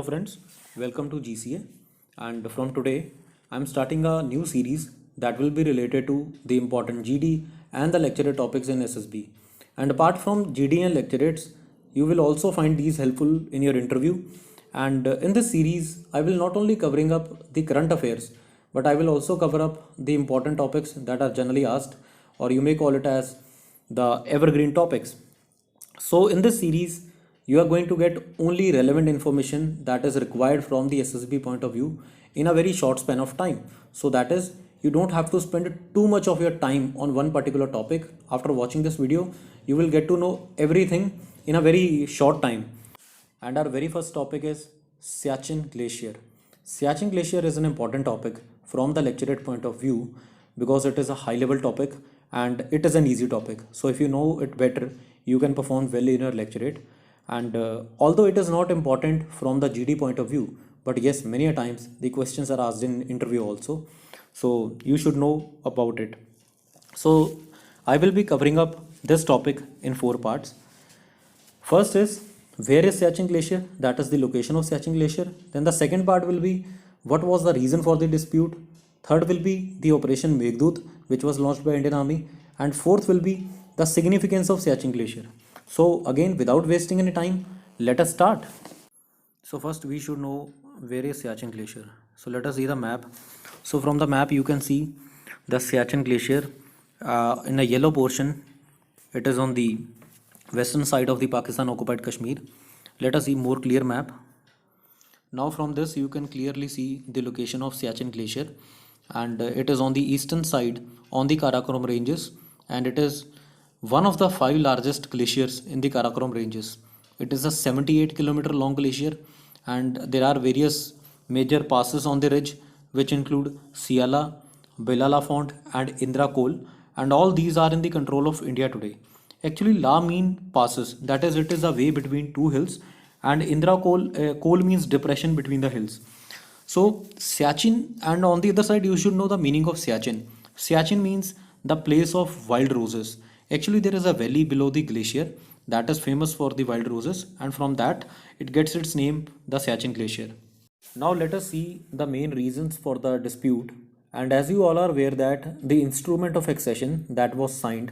friends, welcome to GCA, and from today I'm starting a new series that will be related to the important GD and the lecture topics in SSB. And apart from GD and lectures, you will also find these helpful in your interview. And in this series, I will not only covering up the current affairs, but I will also cover up the important topics that are generally asked, or you may call it as the evergreen topics. So in this series, you are going to get only relevant information that is required from the SSB point of view in a very short span of time. So that is, you don't have to spend too much of your time on one particular topic. After watching this video, you will get to know everything in a very short time. And our very first topic is Siachen Glacier. Siachen Glacier is an important topic from the lecturate point of view because it is a high level topic and it is an easy topic. So if you know it better, you can perform well in your lecturate. And although it is not important from the GD point of view, but yes, many a times the questions are asked in interview also. So you should know about it. So I will be covering up this topic in 4 parts. First is where is Siachen Glacier? That is the location of Siachen Glacier. Then the second part will be what was the reason for the dispute. Third will be the Operation Meghdut, which was launched by Indian Army. And fourth will be the significance of Siachen Glacier. So again, without wasting any time, let us start. So first we should know where is Siachen Glacier. So let us see the map. So from the map you can see the Siachen Glacier in a yellow portion. It is on the western side of the Pakistan occupied Kashmir. Let us see more clear map. Now from this you can clearly see the location of Siachen Glacier, and it is on the eastern side on the Karakoram ranges, and it is one of the 5 largest glaciers in the Karakoram ranges. It is a 78-kilometer long glacier, and there are various major passes on the ridge which include Siala, Belala Font and Indra Col, and all these are in the control of India today. Actually, La mean passes, that is, it is a way between 2 hills, and Indra Col means depression between the hills. So Siachin, and on the other side you should know the meaning of Siachin. Siachin means the place of wild roses. Actually, there is a valley below the glacier that is famous for the wild roses, and from that it gets its name, the Siachen Glacier. Now let us see the main reasons for the dispute. And as you all are aware that the instrument of accession that was signed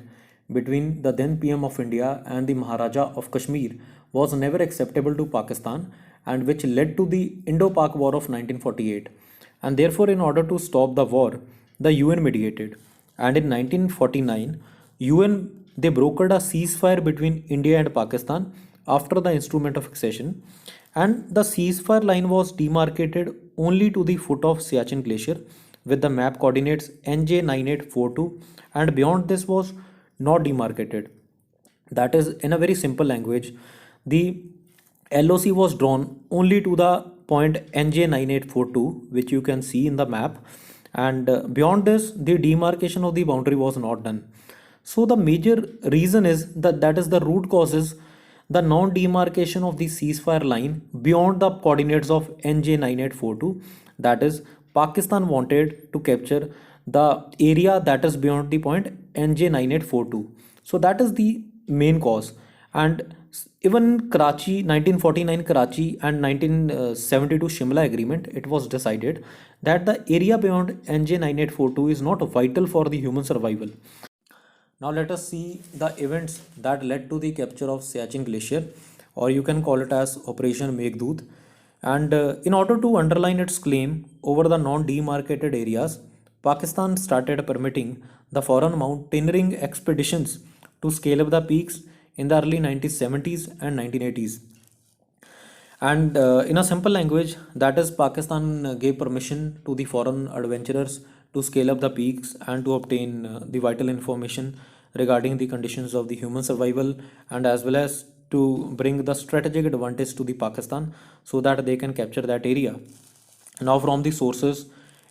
between the then PM of India and the Maharaja of Kashmir was never acceptable to Pakistan, and which led to the Indo-Pak War of 1948. And therefore, in order to stop the war, the UN mediated. And in 1949, UN they brokered a ceasefire between India and Pakistan after the instrument of accession, and the ceasefire line was demarcated only to the foot of Siachen Glacier with the map coordinates NJ9842, and beyond this was not demarcated. That is, in a very simple language, the LOC was drawn only to the point NJ9842, which you can see in the map, and beyond this the demarcation of the boundary was not done. So the major reason is that is the root cause is the non-demarcation of the ceasefire line beyond the coordinates of NJ9842. That is, Pakistan wanted to capture the area that is beyond the point NJ9842. So that is the main cause. And even Karachi, 1949 Karachi and 1972 Shimla agreement, it was decided that the area beyond NJ9842 is not vital for the human survival. Now let us see the events that led to the capture of Siachen Glacier, or you can call it as Operation Meghdut. And in order to underline its claim over the non-demarcated areas, Pakistan started permitting the foreign mountaineering expeditions to scale up the peaks in the early 1970s and 1980s. And in a simple language, that is, Pakistan gave permission to the foreign adventurers to scale up the peaks and to obtain the vital information regarding the conditions of the human survival, and as well as to bring the strategic advantage to the Pakistan so that they can capture that area. Now from the sources,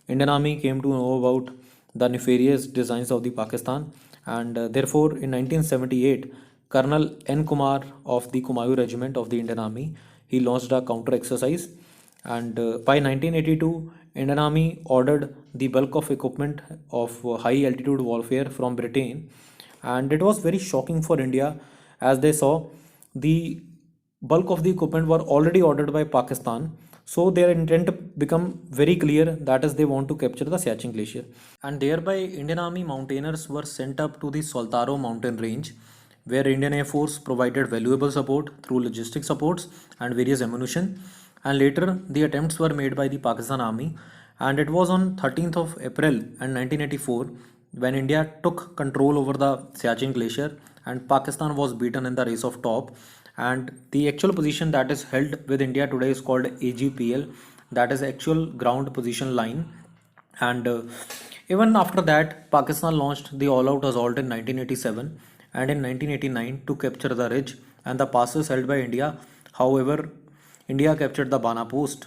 Indian Army came to know about the nefarious designs of the Pakistan, and therefore in 1978 Colonel N. Kumar of the Kumayu Regiment of the Indian Army, he launched a counter exercise, and by 1982 Indian Army ordered the bulk of equipment of high altitude warfare from Britain, and it was very shocking for India as they saw the bulk of the equipment were already ordered by Pakistan. So their intent become very clear, that is they want to capture the Siachen Glacier. And thereby Indian Army mountaineers were sent up to the Soltaro mountain range, where Indian Air Force provided valuable support through logistic supports and various ammunition. And later the attempts were made by the Pakistan Army, and it was on 13th of April and 1984 when India took control over the Siachen Glacier and Pakistan was beaten in the race of top. And the actual position that is held with India today is called AGPL, that is actual ground position line. And even after that, Pakistan launched the all-out assault in 1987 and in 1989 to capture the ridge and the passes held by India. However, India captured the Bana post.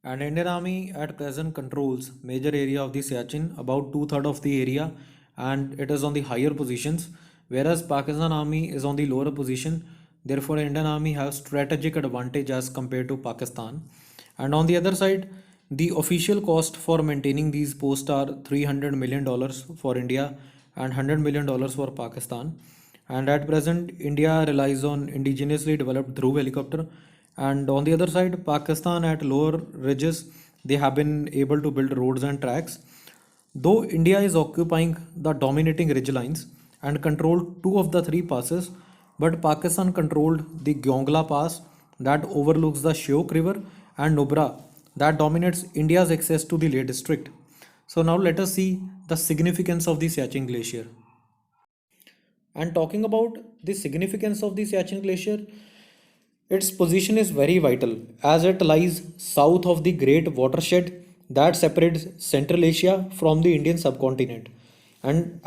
And Indian Army at present controls major area of the Siachen, about two-thirds of the area, and it is on the higher positions, whereas Pakistan Army is on the lower position. Therefore, Indian Army has strategic advantage as compared to Pakistan. And on the other side, the official cost for maintaining these posts are $300 million for India and $100 million for Pakistan. And at present, India relies on indigenously developed Dhruv helicopter. And on the other side, Pakistan at lower ridges, they have been able to build roads and tracks. Though India is occupying the dominating ridge lines and controlled two of the three passes, but Pakistan controlled the Gyongla Pass that overlooks the Shyok River and Nubra that dominates India's access to the Leh district. So now let us see the significance of the Siachen Glacier. And talking about the significance of the Siachen Glacier, its position is very vital as it lies south of the great watershed that separates Central Asia from the Indian subcontinent, and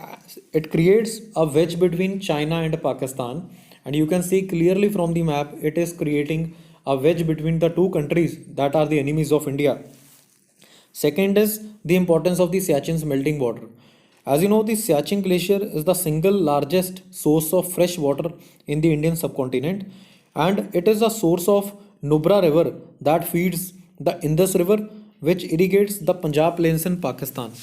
it creates a wedge between China and Pakistan. And you can see clearly from the map, it is creating a wedge between the two countries that are the enemies of India. Second is the importance of the Siachen's melting water. As you know, the Siachen Glacier is the single largest source of fresh water in the Indian subcontinent, and it is a source of Nubra River that feeds the Indus River, which irrigates the Punjab plains in Pakistan.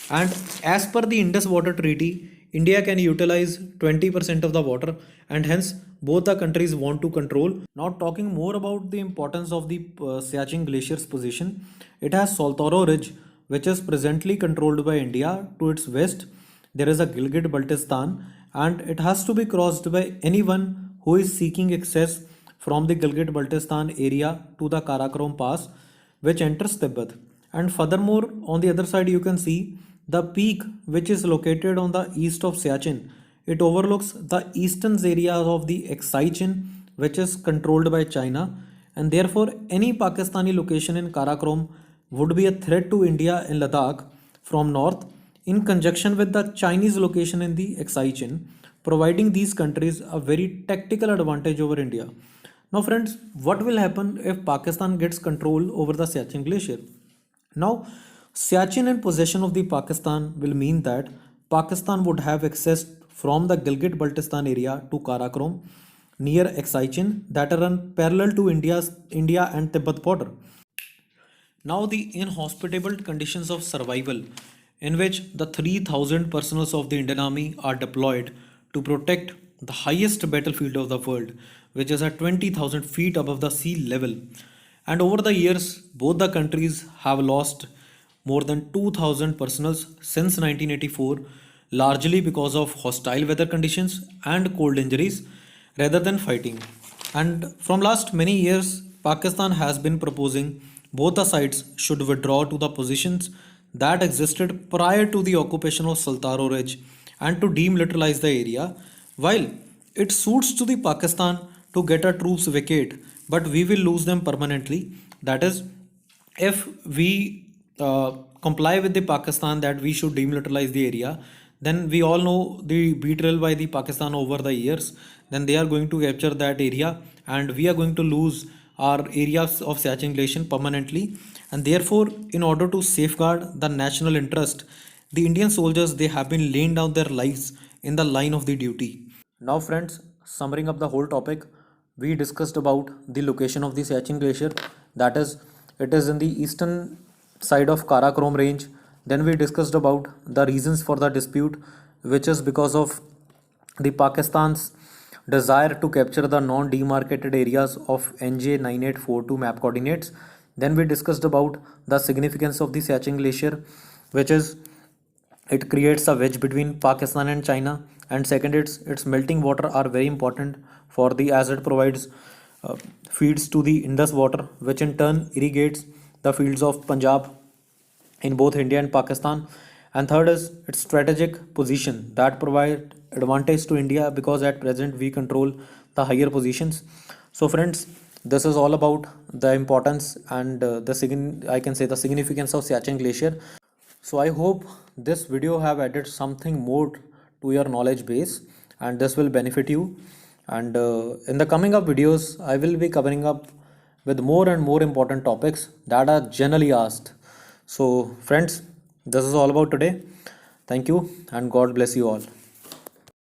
And as per the Indus Water Treaty, India can utilize 20% of the water, and hence both the countries want to control. Now, talking more about the importance of the Siachen Glacier's position, it has Soltoro Ridge, which is presently controlled by India. To its west, there is a Gilgit-Baltistan, and it has to be crossed by anyone who is seeking access from the Gilgit-Baltistan area to the Karakoram Pass, which enters Tibet. And furthermore, on the other side, you can see the peak which is located on the east of Siachen. It overlooks the eastern area of the Siachin, which is controlled by China, and therefore any Pakistani location in Karakoram would be a threat to India in Ladakh from north, in conjunction with the Chinese location in the Siachin, providing these countries a very tactical advantage over India. Now friends, what will happen if Pakistan gets control over the Siachen Glacier? Now, Siachen in possession of the Pakistan will mean that Pakistan would have access from the Gilgit-Baltistan area to Karakoram near Siachin that run parallel to India and Tibet border. Now the inhospitable conditions of survival in which the 3,000 personnel of the Indian Army are deployed to protect the highest battlefield of the world, which is at 20,000 feet above the sea level. And over the years, both the countries have lost more than 2,000 personnel since 1984, largely because of hostile weather conditions and cold injuries rather than fighting. And from last many years, Pakistan has been proposing both the sides should withdraw to the positions that existed prior to the occupation of Saltaro Ridge and to demilitarize the area, while it suits to the Pakistan to get our troops vacate, but we will lose them permanently. That is, if we comply with the Pakistan that we should demilitarize the area, then we all know the betrayal by the Pakistan over the years. Then they are going to capture that area, and we are going to lose our areas of Siachen Glacier permanently. And therefore, in order to safeguard the national interest, the Indian soldiers, they have been laying down their lives in the line of the duty. Now friends, summing up the whole topic, we discussed about the location of the Siachen Glacier, that is, it is in the eastern side of Karakoram range. Then we discussed about the reasons for the dispute, which is because of the Pakistan's desire to capture the non-demarcated areas of NJ9842 map coordinates. Then we discussed about the significance of the Siachen Glacier, which is it creates a wedge between Pakistan and China. And second, its melting water are very important for the as it provides uh, feeds to the Indus water, which in turn irrigates the fields of Punjab in both India and Pakistan. And third is its strategic position that provide advantage to India because at present we control the higher positions. So friends, this is all about the importance and I can say the significance of Siachen Glacier. So I hope this video have added something more to your knowledge base and this will benefit you. And in the coming up videos, I will be covering up with more and more important topics that are generally asked. So friends, this is all about today. Thank you and God bless you all.